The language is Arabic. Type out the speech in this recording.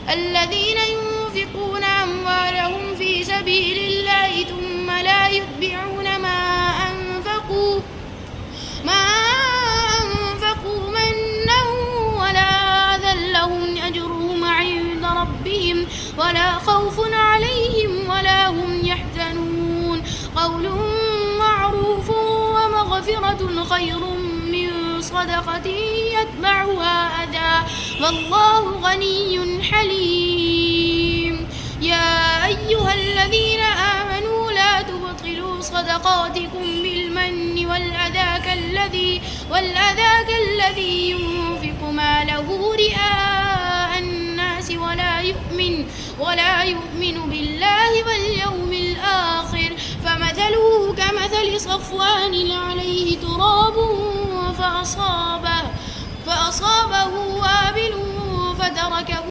الذين ينفقون أموالهم في سبيل الله ثم لا يتبعون ما أنفقوا منا ولا أذى لهم أجرهم عند ربهم ولا خوف عليهم ولا هم يحزنون قول معروف ومغفرة خير من صدقة يتبعها أذى والله غني حليم. يا أيها الذين آمنوا لا تبطلوا صدقاتكم بالمن والأذى كالذي ينفق ماله رئاء الناس ولا يؤمن بالله واليوم الآخر فمثله كمثل صفوان عليه تراب فأصابه وابل فتركه